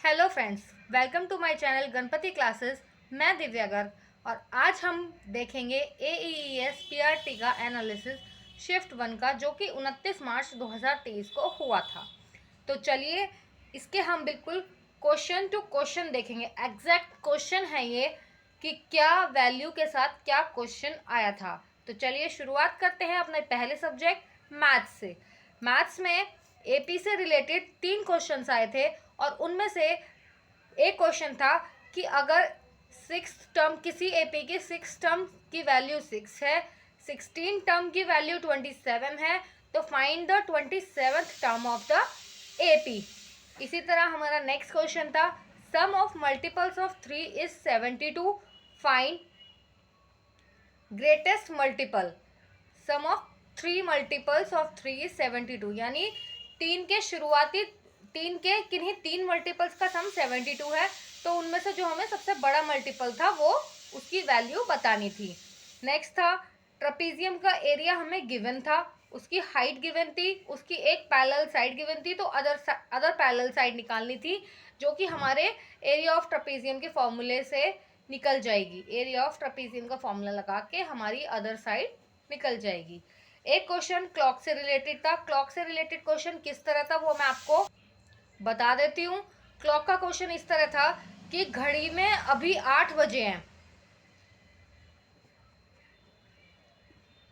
Hello friends, welcome to my channel Ganpati classes. मैं दिव्या गर्ग और आज हम देखेंगे AEES PRT का एनालिसिस शिफ्ट 1 का, जो कि 29 मार्च 2023 को हुआ था। तो चलिए इसके हम बिल्कुल क्वेश्चन टू क्वेश्चन देखेंगे। एग्जैक्ट क्वेश्चन है ये कि क्या वैल्यू के साथ क्या क्वेश्चन आया था। तो चलिए शुरुआत करते हैं अपने पहले सब्जेक्ट मैथ्स से। मैथ्स में AP से रिलेटेड 3 क्वेश्चंस आए थे और उनमें से एक क्वेश्चन था कि अगर सिक्स टर्म किसी AP की 6 टर्म की वैल्यू 6 है, 16 टर्म की वैल्यू 27 है, तो find the 27th term of the AP। इसी तरह हमारा नेक्स्ट क्वेश्चन था sum of multiples of 3 is 72, find greatest multiple. Sum of 3 multiples of 3 is 72, यानी तीन के किन्हीं 3 मल्टीपल्स का सम 72 है, तो उनमें से जो हमें सबसे बड़ा मल्टीपल था वो उसकी वैल्यू बतानी थी। नेक्स्ट था ट्रपीजियम का एरिया हमें गिवन था, उसकी हाइट गिवन थी, उसकी एक पैरेलल साइड गिवन थी, तो अदर पैरेलल साइड निकालनी थी, जो कि हमारे एरिया ऑफ ट्रपीजियम के फॉर्मूले से निकल जाएगी। एरिया ऑफ ट्रपीजियम का फॉर्मूला लगा के हमारी अदर साइड निकल जाएगी। एक क्वेश्चन क्लॉक से रिलेटेड था। क्लॉक से रिलेटेड क्वेश्चन किस तरह था वो मैं आपको बता देती हूँ। क्लॉक का क्वेश्चन इस तरह था कि घड़ी में अभी 8 बजे हैं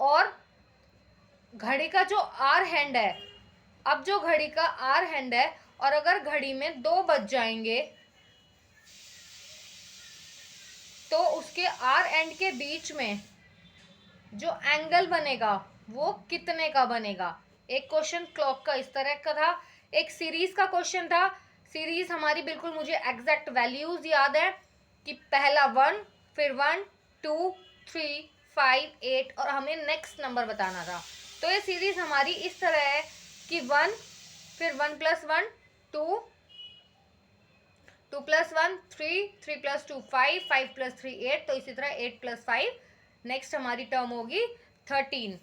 और घड़ी का जो आर हैंड है, अब जो घड़ी का आर हैंड है और अगर घड़ी में 2 बज जाएंगे तो उसके आर एंड के बीच में जो एंगल बनेगा वो कितने का बनेगा। एक क्वेश्चन क्लॉक का इस तरह का था। एक सीरीज का क्वेश्चन था। सीरीज हमारी बिल्कुल मुझे एग्जैक्ट वैल्यूज याद है कि पहला 1, फिर 1, 2, 3, 5, 8 और हमें नेक्स्ट नंबर बताना था। तो ये सीरीज हमारी इस तरह है कि 1, फिर 1 + 1 2, 2 + 1 3, 3 + 2 5, 5 + 3 8, तो इसी तरह 8 + 5 नेक्स्ट हमारी टर्म होगी 13।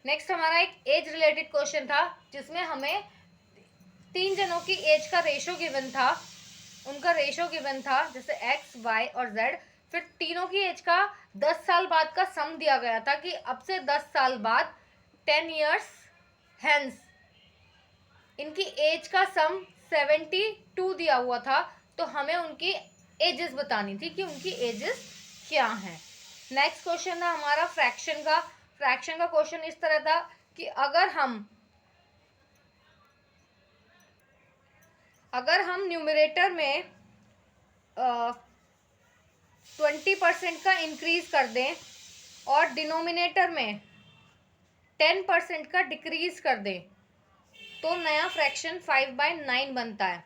नेक्स्ट हमारा एक एज रिलेटेड क्वेश्चन था जिसमें हमें 3 जनों की एज का रेशो गिवन था। उनका रेशो गिवन था जैसे x, y और z। फिर तीनों की एज का 10 साल बाद का सम दिया गया था कि अब से 10 साल बाद 10 years हेंस इनकी एज का सम 72 दिया हुआ था, तो हमें उनकी एजेस बतानी थी कि उनकी एजेस क्या हैं। नेक्स्ट क्वेश्चन था हमारा फ्रैक्शन का। फ्रैक्शन का क्वेश्चन इस तरह था कि अगर हम न्यूमरेटर में 20% का इंक्रीज कर दें और डिनोमिनेटर में 10% का डिक्रीज कर दें तो नया फ्रैक्शन 5/9 बनता है।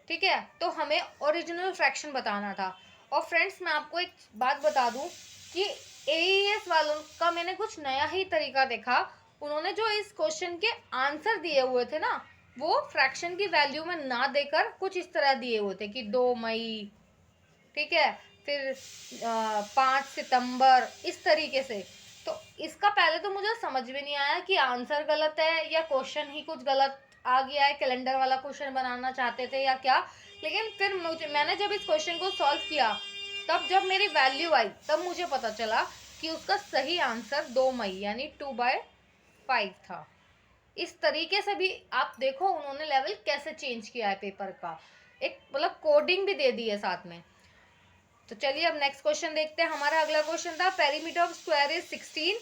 ठीक है, तो हमें ओरिजिनल फ्रैक्शन बताना था। और फ्रेंड्स मैं आपको एक बात बता दूं कि AES वालों का मैंने कुछ नया ही तरीका देखा। उन्होंने जो इस क्वेश्चन के आंसर दिए हुए थे ना, वो फ्रैक्शन की वैल्यू में ना देकर कुछ इस तरह दिए हुए थे कि 2 मई, ठीक है, फिर 5 सितंबर, इस तरीके से। तो इसका पहले तो मुझे समझ में नहीं आया कि आंसर गलत है या क्वेश्चन ही कुछ गलत आ गया है, कैलेंडर वाला क्वेश्चन बनाना चाहते थे या क्या। लेकिन फिर मैंने जब इस क्वेश्चन को सॉल्व किया, तब जब मेरी वैल्यू आई तब मुझे पता चला कि उसका सही आंसर 2 मई यानी 2/5 था। इस तरीके से भी आप देखो उन्होंने लेवल कैसे चेंज किया है पेपर का, एक मतलब कोडिंग भी दे दी है साथ में। तो चलिए अब नेक्स्ट क्वेश्चन देखते हैं। हमारा अगला क्वेश्चन था perimeter of square is 16,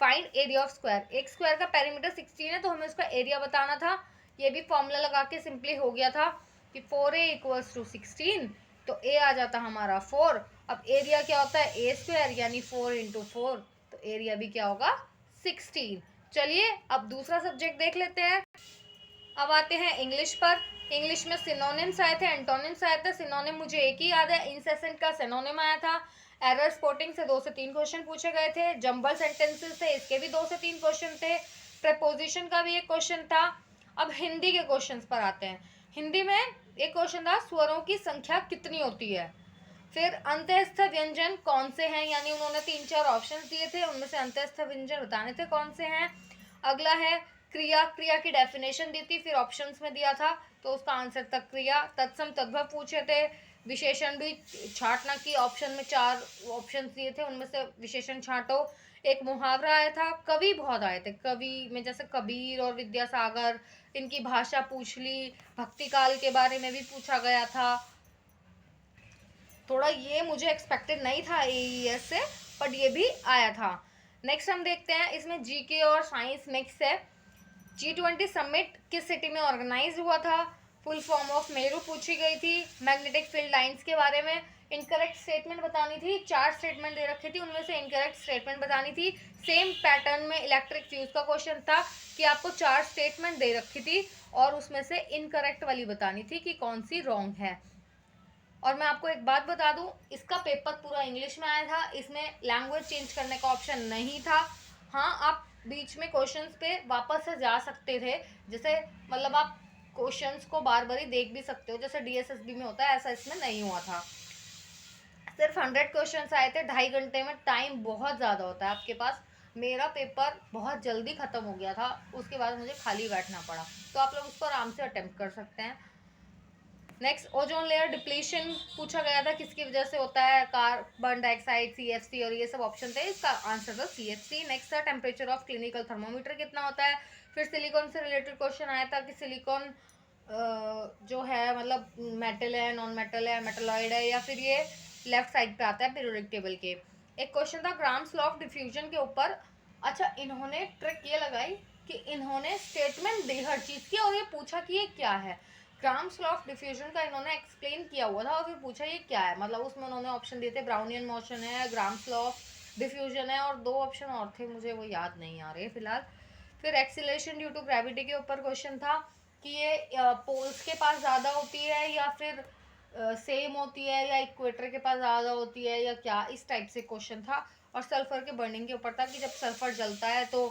find area of square. एक स्क्वायर का पेरीमीटर 16 है तो हमें उसका एरिया बताना था। ये भी फॉर्मूला लगा के सिंपली हो गया था कि 4a = 16, तो a आ जाता हमारा 4। अब एरिया क्या होता है a² यानी 4 × 4, तो एरिया भी क्या होगा 16। चलिए अब दूसरा सब्जेक्ट देख लेते हैं। अब आते हैं इंग्लिश पर। इंग्लिश में सिनोनिम्स आए थे, एंटोनिम्स आए थे। सिनोनिम मुझे एक ही याद है, इंसेसेंट का सिनोनिम आया था। एरर स्पॉटिंग से 2 से 3 क्वेश्चन पूछे गए थे। जंबल सेंटेंसेस थे, इसके भी 2 से 3 क्वेश्चन थे। प्रेपोजिशन का भी एक क्वेश्चन था। अब हिंदी के क्वेश्चन पर आते हैं। हिंदी में एक क्वेश्चन था स्वरों की संख्या कितनी होती है। फिर अंत्यस्थ व्यंजन कौन से हैं, यानी उन्होंने 3-4 ऑप्शंस दिए थे, उनमें से अंत्यस्थ व्यंजन बताने थे कौन से हैं। अगला है क्रिया, क्रिया की डेफिनेशन दी थी, फिर ऑप्शंस में दिया था तो उसका आंसर था क्रिया। तत्सम तद्भव पूछे थे, विशेषण भी छांटना की ऑप्शन में 4 ऑप्शन दिए थे, उनमें से विशेषण छांटो। एक मुहावरा आया था, कवि बहुत आए थे, कवि में जैसे कबीर और विद्यासागर, इनकी भाषा पूछ ली, भक्ति काल के बारे में भी पूछा गया था। थोड़ा ये मुझे एक्सपेक्टेड नहीं था AES से, बट ये भी आया था। नेक्स्ट हम देखते हैं, इसमें जीके और साइंस मिक्स है। G20 समिट किस सिटी में ऑर्गेनाइज हुआ था? फुल फॉर्म ऑफ मेरू पूछी गई थी। मैग्नेटिक फील्ड लाइंस के बारे में इनकरेक्ट स्टेटमेंट बतानी थी, 4 स्टेटमेंट दे रखी थी, उनमें से इनकरेक्ट स्टेटमेंट बतानी थी। सेम पैटर्न में इलेक्ट्रिक फ्यूज का क्वेश्चन था कि आपको 4 स्टेटमेंट दे रखी थी और उसमें से इनकरेक्ट वाली बतानी थी कि कौन सी रॉन्ग है। और मैं आपको एक बात बता दूं, इसका पेपर पूरा इंग्लिश में आया था, इसमें लैंग्वेज चेंज करने का ऑप्शन नहीं था। हाँ, आप बीच में क्वेश्चंस पे वापस से जा सकते थे, जैसे मतलब आप क्वेश्चंस को बार बार ही देख भी सकते हो, जैसे DSSB में होता है, ऐसा इसमें नहीं हुआ था। सिर्फ 100 क्वेश्चंस आए थे 2.5 घंटे में, टाइम बहुत ज़्यादा होता है आपके पास। मेरा पेपर बहुत जल्दी ख़त्म हो गया था, उसके बाद मुझे खाली बैठना पड़ा, तो आप लोग उसको आराम से अटेम्प्ट कर सकते हैं। नेक्स्ट, ओजोन लेयर डिप्लीशन पूछा गया था, किसकी वजह से होता है? कार्बन डाइऑक्साइड, CFC, और ये सब ऑप्शन थे, इसका आंसर था CFC। नेक्स्ट था, टेम्परेचर ऑफ क्लिनिकल थर्मोमीटर कितना होता है? फिर सिलिकॉन से रिलेटेड क्वेश्चन आया था कि सिलिकॉन जो है मतलब मेटल है, नॉन मेटल है, मेटलॉइड है, या फिर ये लेफ्ट साइड पे आता है पीरियोडिक टेबल के। एक क्वेश्चन था ग्राम्स लॉ ऑफ डिफ्यूजन के ऊपर। अच्छा, इन्होंने ट्रिक ये लगाई कि इन्होंने स्टेटमेंट दी हर चीज़ की और ये पूछा कि ये क्या है। ग्राम्स लॉ ऑफ डिफ्यूजन का इन्होंने एक्सप्लेन किया हुआ था और फिर पूछा ये क्या है, मतलब उसमें उन्होंने ऑप्शन दिए थे, ब्राउनियन मोशन है, ग्राम्स लॉ ऑफ डिफ्यूजन है, और 2 ऑप्शन और थे, मुझे वो याद नहीं आ रहे फिलहाल। फिर एक्सीलरेशन ड्यू टू ग्रेविटी के ऊपर क्वेश्चन था कि ये पोल्स के पास ज़्यादा होती है या फिर सेम होती है, या इक्वेटर के पास ज़्यादा होती है, या क्या, इस टाइप से क्वेश्चन था। और सल्फर के बर्निंग के ऊपर था कि जब सल्फर जलता है तो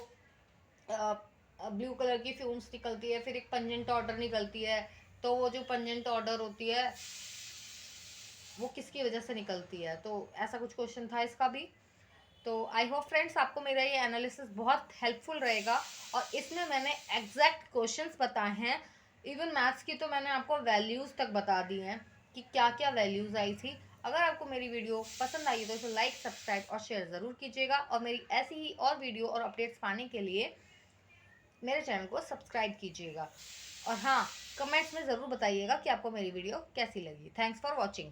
ब्लू कलर की फ्यूम्स निकलती है, फिर एक पंजेंट ऑर्डर निकलती है, तो वो जो पंजेंट ऑर्डर होती है वो किसकी वजह से निकलती है, तो ऐसा कुछ क्वेश्चन था इसका भी। तो आई होप फ्रेंड्स आपको मेरा ये एनालिसिस बहुत हेल्पफुल रहेगा, और इसमें मैंने एग्जैक्ट क्वेश्चंस बताए हैं। इवन मैथ्स की तो मैंने आपको वैल्यूज़ तक बता दी हैं कि क्या क्या वैल्यूज़ आई थी। अगर आपको मेरी वीडियो पसंद आई तो इसे लाइक, सब्सक्राइब और शेयर ज़रूर कीजिएगा, और मेरी ऐसी ही और वीडियो और अपडेट्स पाने के लिए मेरे चैनल को सब्सक्राइब कीजिएगा। और हाँ, कमेंट्स में ज़रूर बताइएगा कि आपको मेरी वीडियो कैसी लगी। Thanks for watching.